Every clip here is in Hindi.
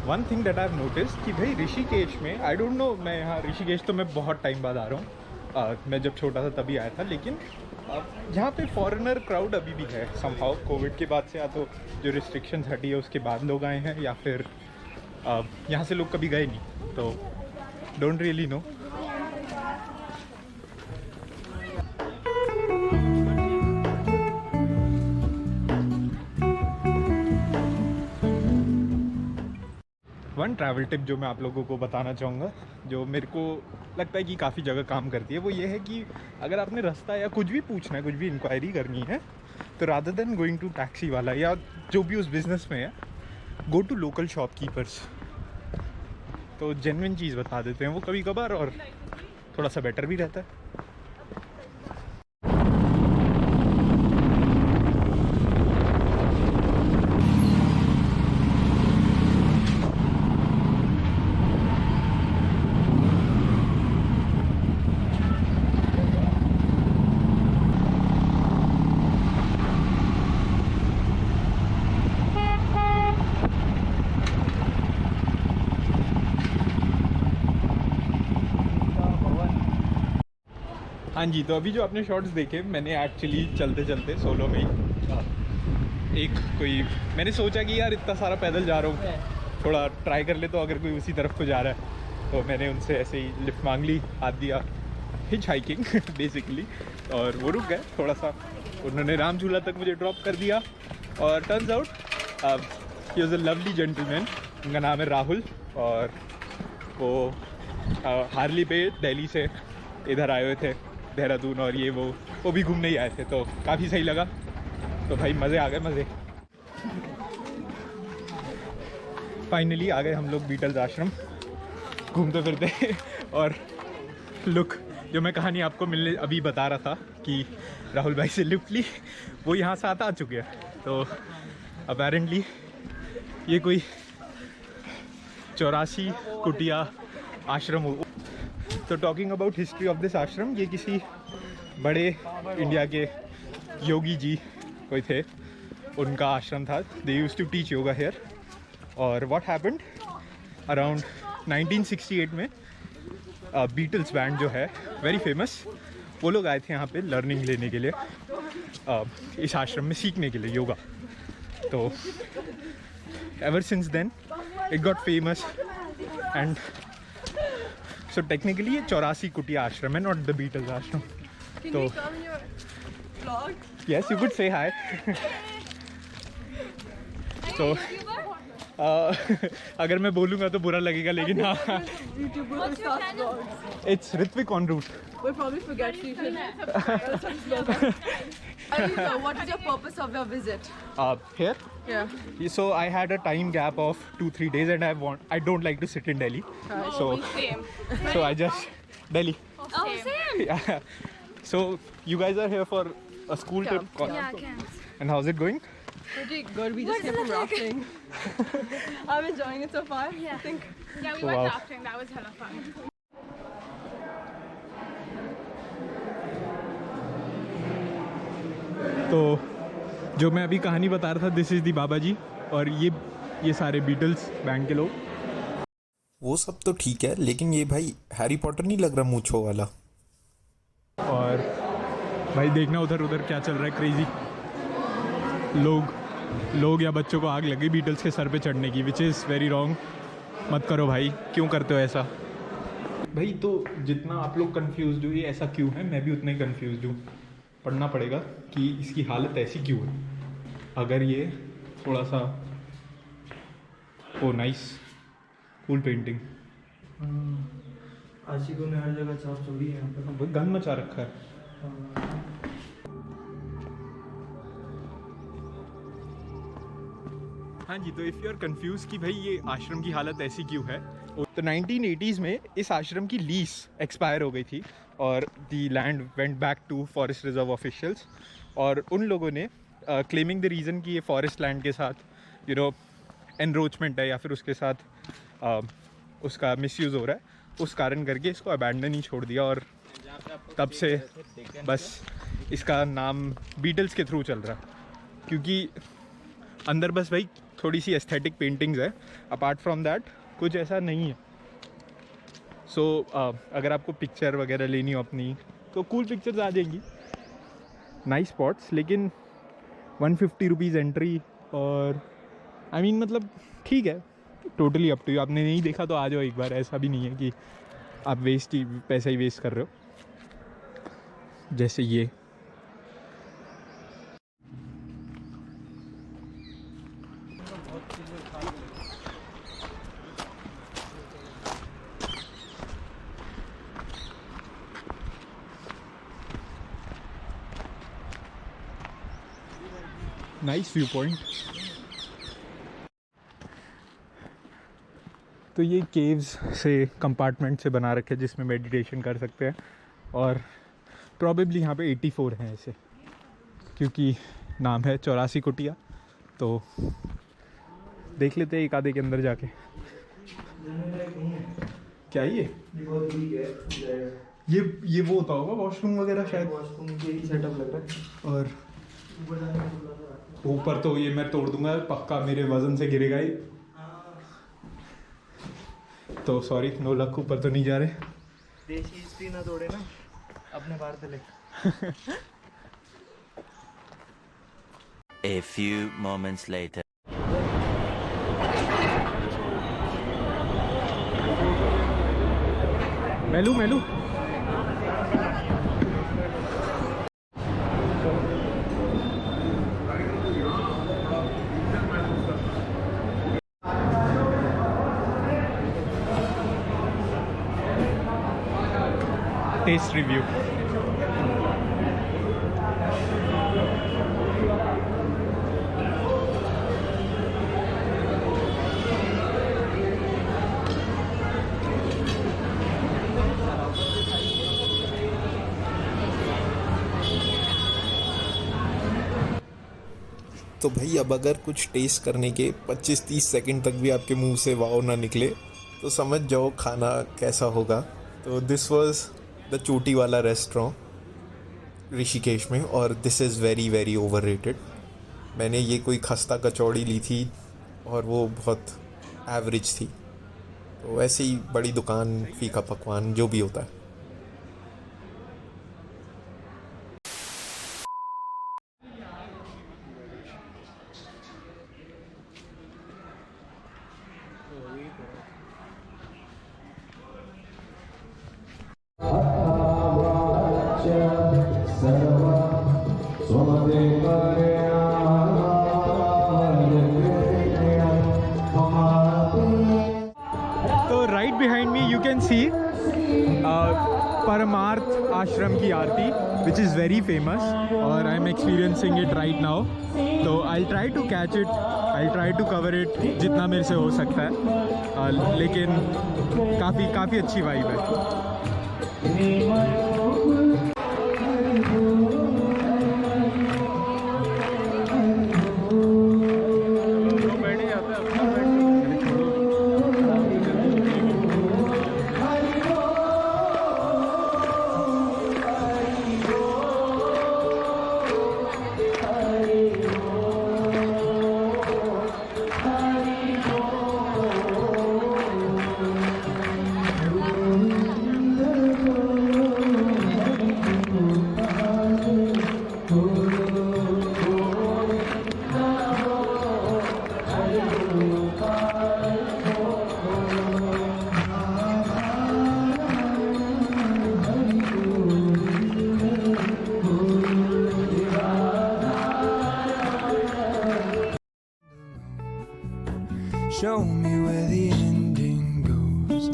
One thing that I have notice कि भाई ऋषिकेश में, आई डोंट नो, मैं यहाँ ऋषिकेश तो मैं बहुत टाइम बाद आ रहा हूँ, मैं जब छोटा था तभी आया था, लेकिन यहाँ पे फॉरेनर क्राउड अभी भी है समहाउ। कोविड के बाद से या तो जो रिस्ट्रिक्शंस हटी है उसके बाद लोग आए हैं, या फिर यहाँ से लोग कभी गए नहीं, तो don't really know. One travel tip जो मैं आप लोगों को बताना चाहूँगा, जो मेरे को लगता है कि काफ़ी जगह काम करती है, वो ये है कि अगर आपने रास्ता या कुछ भी पूछना है, कुछ भी इंक्वायरी करनी है, तो rather than going to taxi वाला या जो भी उस बिज़नेस में है, गो टू लोकल शॉपकीपर्स। तो जेन्युइन चीज़ बता देते हैं वो कभी कभार, और थोड़ा सा बेटर भी रहता है। हाँ जी, तो अभी जो आपने शॉट्स देखे, मैंने एक्चुअली चलते चलते सोलो में ही मैंने सोचा कि यार इतना सारा पैदल जा रहा हूँ, थोड़ा ट्राई कर ले, तो अगर कोई उसी तरफ को जा रहा है तो मैंने उनसे ऐसे ही लिफ्ट मांग ली, हाथ दिया, हिच हाइकिंग बेसिकली, और वो रुक गए थोड़ा सा। उन्होंने राम झूला तक मुझे ड्रॉप कर दिया, और turns out he was a lovely gentleman. उनका नाम है राहुल, और वो हार्ली पे दिल्ली से इधर आए हुए थे, देहरादून, और ये वो भी घूमने ही आए थे, तो काफ़ी सही लगा। तो भाई मज़े आ गए, मज़े। फाइनली आ गए हम लोग बीटल्स आश्रम घूमते फिरते। और लुक, जो मैं कहानी आपको मिलने अभी बता रहा था कि राहुल भाई से लिफ्ट ली, वो यहाँ से आ चुके हैं। तो अपेरेंटली ये कोई 84 कुटिया आश्रम हो। तो talking about history of this आश्रम, ये किसी बड़े इंडिया के योगी जी कोई थे, उनका आश्रम था। They used to teach yoga here. और व्हाट हैपेंड अराउंड 1968 में बीटल्स बैंड जो है वेरी फेमस, वो लोग आए थे यहाँ पे लर्निंग लेने के लिए, इस आश्रम में सीखने के लिए योगा। तो ever since then it got famous, and so technically ये 84 कुटिया आश्रम है, नॉट द बीटल्स आश्रम। तो यस, यू कुड से हाय। तो अगर मैं बोलूँगा तो बुरा लगेगा, लेकिन हाँ, it's Ritvik on route. We'll probably forget you should. What is your purpose of your visit? Here? Yeah. So I had a time gap of 2-3 days, and I don't like to sit in Delhi. Same. So I just Delhi. Oh, same. Yeah. So you guys are here for a school trip? Yeah, camps. And how's it going? Pretty good. We just came from rafting. I'm enjoying it so far. Yeah. I think. Yeah, we went rafting. That was hella fun. तो जो मैं अभी कहानी बता रहा था, दिस इज़ दी बाबा जी, और ये सारे बीटल्स बैंड के लोग। वो सब तो ठीक है, लेकिन ये भाई हैरी पॉटर नहीं लग रहा मूंछों वाला। और भाई देखना उधर उधर क्या चल रहा है, क्रेजी लोग या बच्चों को आग लगी बीटल्स के सर पे चढ़ने की, विच इज़ वेरी रॉन्ग। मत करो भाई, क्यों करते हो ऐसा भाई? तो जितना आप लोग कंफ्यूज हो ये ऐसा क्यों है, मैं भी उतना ही कंफ्यूज हूँ। पढ़ना पड़ेगा कि इसकी हालत ऐसी क्यों है। अगर ये थोड़ा सा ओ नाइस कूल पेंटिंग, आशिकों ने हर जगह छाप छोड़ी है यहाँ पर। गन मचा रखा है। हाँ जी, तो इफ़ यू आर कंफ्यूज कि भाई ये आश्रम की हालत ऐसी क्यों है, तो 1980s में इस आश्रम की लीज एक्सपायर हो गई थी, और the land went back to forest reserve officials. और उन लोगों ने क्लेमिंग द रीज़न कि ये फॉरेस्ट लैंड के साथ एनरोचमेंट है, या फिर उसके साथ उसका मिसयूज़ हो रहा है, उस कारण करके इसको अबैंडन ही छोड़ दिया। और तब से बस इसका नाम बीटल्स के थ्रू चल रहा है, क्योंकि अंदर बस भाई थोड़ी सी एस्थेटिक पेंटिंग्स है, अपार्ट फ्रॉम दैट कुछ ऐसा नहीं है। सो अगर आपको पिक्चर वगैरह लेनी हो अपनी तो कूल पिक्चर्स आ जाएंगी, नाइस स्पॉट्स, लेकिन 150 रुपीज़ एंट्री, और आई मीन मतलब ठीक है, टोटली अप टू यू। आपने नहीं देखा तो आ जाओ एक बार, ऐसा भी नहीं है कि आप पैसा ही वेस्ट कर रहे हो। जैसे ये नाइस व्यू पॉइंट। तो ये केव्स से, कंपार्टमेंट से बना रखे जिसमें मेडिटेशन कर सकते हैं, और प्रॉबेबली यहाँ पे 84 हैं ऐसे, क्योंकि नाम है 84 कुटिया। तो देख लेते हैं एक आधे के अंदर जाके। क्या ये बहुत ठीक है। ये वो होता होगा वॉशरूम वगैरह शायद, वॉशरूम के ही सेटअप लग रहा है। और ऊपर तो ये मैं तोड़ दूंगा पक्का, मेरे वजन से गिरेगा ही, तो सॉरी, नो लक, ऊपर तो नहीं जा रहे। देशी हिस्ट्री ना तोड़े ना, अपने बाहर से ले। A few moments later. मेलू टेस्ट रिव्यू। तो भाई अब अगर कुछ टेस्ट करने के 25-30 सेकंड तक भी आपके मुंह से वाव ना निकले तो समझ जाओ खाना कैसा होगा। तो दिस वाज द चोटी वाला रेस्टोरेंट ऋषिकेश में, और this is very very overrated. मैंने ये कोई खस्ता कचौड़ी ली थी और वो बहुत एवरेज थी। तो ऐसे ही बड़ी दुकान, फीका पकवान जो भी होता है। तो right behind me you can see Parmarth आश्रम की aarti, which is very famous, और I am experiencing it right now. तो I try to catch it, I try to cover it जितना मेरे से हो सकता है, लेकिन काफ़ी अच्छी वाइब है। Show me where the ending goes.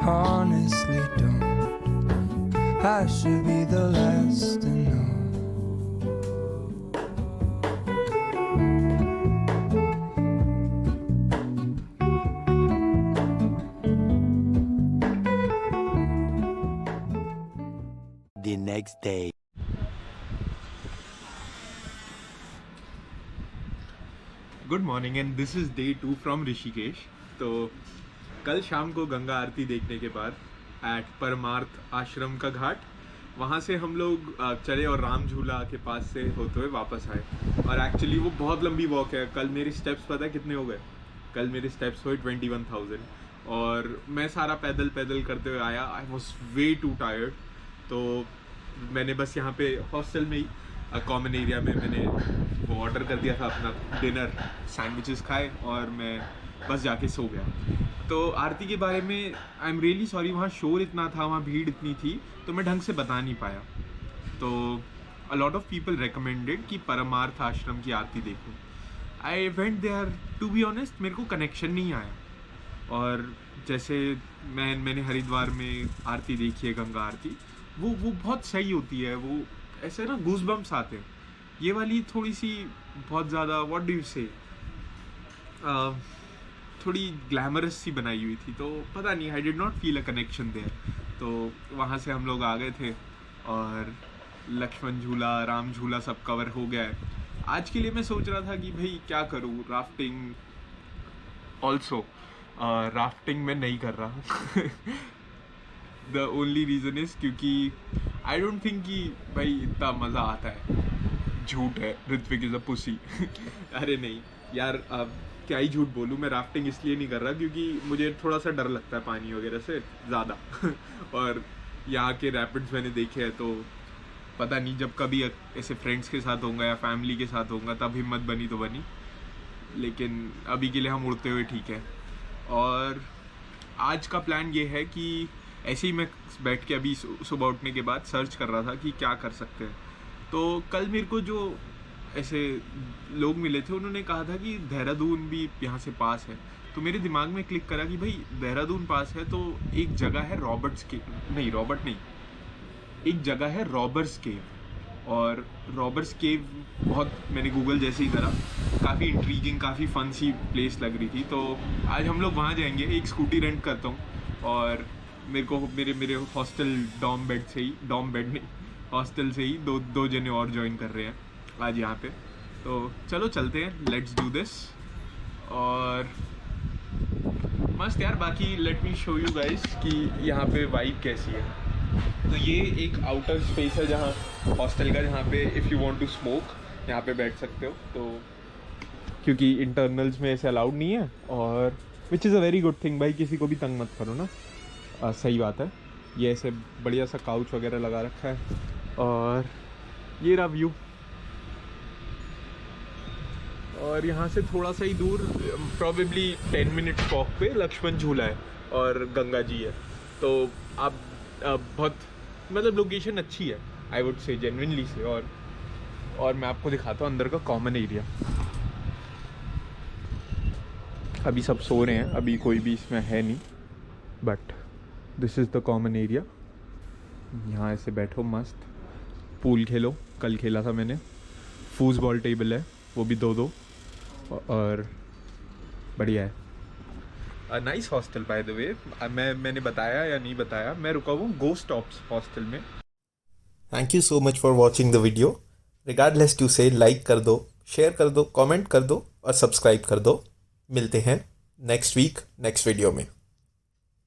Honestly don't. I should be the last to know. The next day. Good morning and this is day 2 from Rishikesh. तो कल शाम को गंगा आरती देखने के बाद एट परमार्थ आश्रम का घाट वहाँ से हम लोग चले और राम झूला के पास से होते हुए वापस आए। और एक्चुअली वो बहुत लंबी वॉक है। कल मेरे स्टेप्स पता है कितने हो गए? कल मेरे स्टेप्स हुए 21,000 और मैं सारा पैदल करते हुए आया। I was way to tired. तो मैंने बस यहाँ पे हॉस्टल में ही कॉमन एरिया में मैंने वो ऑर्डर कर दिया था अपना डिनर, सैंडविचेस खाए और मैं बस जाके सो गया। तो आरती के बारे में आई एम रियली सॉरी, वहाँ शोर इतना था, वहाँ भीड़ इतनी थी तो मैं ढंग से बता नहीं पाया। तो a lot of people recommended कि परमार्थ आश्रम की आरती देखो। I went there, to be honest मेरे को कनेक्शन नहीं आया। और जैसे मैंने हरिद्वार में आरती देखी है, गंगा आरती, वो बहुत सही होती है। वो ऐसे ना गूज़बम्प्स आते हैं। ये वाली थोड़ी सी बहुत ज़्यादा व्हाट डू यू से थोड़ी ग्लैमरस सी बनाई हुई थी। तो पता नहीं, I did not feel a connection there. तो वहाँ से हम लोग आ गए थे और लक्ष्मण झूला, राम झूला सब कवर हो गया है। आज के लिए मैं सोच रहा था कि भाई क्या करूँ, राफ्टिंग ऑल्सो। राफ्टिंग मैं नहीं कर रहा। द ओनली रीज़न इज़ क्योंकि आई डोंट थिंक कि भाई इतना मज़ा आता है। झूठ है, ऋत्विक इज़ अ पुसी। अरे नहीं यार, अब क्या ही झूठ बोलूँ। मैं राफ्टिंग इसलिए नहीं कर रहा क्योंकि मुझे थोड़ा सा डर लगता है पानी वगैरह से ज़्यादा। और यहाँ के रैपिड्स मैंने देखे हैं तो पता नहीं, जब कभी ऐसे फ्रेंड्स के साथ होगा या फैमिली के साथ होगा तब हिम्मत बनी तो बनी, लेकिन अभी के लिए हम उड़ते हुए ठीक है। और आज का प्लान ये है कि ऐसे ही मैं बैठ के अभी सुबह उठने के बाद सर्च कर रहा था कि क्या कर सकते हैं। तो कल मेरे को जो ऐसे लोग मिले थे उन्होंने कहा था कि देहरादून भी यहाँ से पास है। तो मेरे दिमाग में क्लिक करा कि भाई देहरादून पास है तो एक जगह है एक जगह है रॉबर्स केव। और रॉबर्स केव बहुत, मैंने गूगल जैसे ही करा, काफ़ी इंट्रीगिंग, काफ़ी फन सी प्लेस लग रही थी। तो आज हम लोग वहाँ जाएंगे। एक स्कूटी रेंट करता हूँ और मेरे को मेरे हॉस्टल हॉस्टल से ही दो जने और ज्वाइन कर रहे हैं आज यहाँ पे। तो चलो चलते हैं, लेट्स डू दिस। और मस्त यार। बाकी let me show you guys कि यहाँ पे वाइब कैसी है। तो ये एक आउटर स्पेस है जहाँ हॉस्टल का, जहाँ पे if you want to smoke यहाँ पे बैठ सकते हो। तो क्योंकि इंटरनल्स में ऐसे अलाउड नहीं है, और which is a very good thing. भाई किसी को भी तंग मत करो ना, सही बात है। ये ऐसे बढ़िया सा काउच वगैरह लगा रखा है और ये रहा व्यू। और यहाँ से थोड़ा सा ही दूर, प्रॉबेबली 10 मिनट वॉक पे लक्ष्मण झूला है और गंगा जी है। तो आप बहुत मतलब लोकेशन अच्छी है, आई वुड से जेन्युइनली से। और मैं आपको दिखाता हूँ अंदर का कॉमन एरिया। अभी सब सो रहे हैं, अभी कोई भी इसमें है नहीं, but this is the common area. यहाँ ऐसे बैठो, मस्त पूल खेलो। कल खेला था मैंने। फूसबॉल टेबल है, वो भी 2-2, और बढ़िया है। Nice hostel by the way. मैंने बताया या नहीं बताया, मैं रुका हूँ गोस्टॉप्स हॉस्टल में। Thank you so much for watching the video. Regardless to से लाइक कर दो, शेयर कर दो, कमेंट कर दो और सब्सक्राइब कर दो। मिलते हैं नेक्स्ट वीक नेक्स्ट वीडियो में।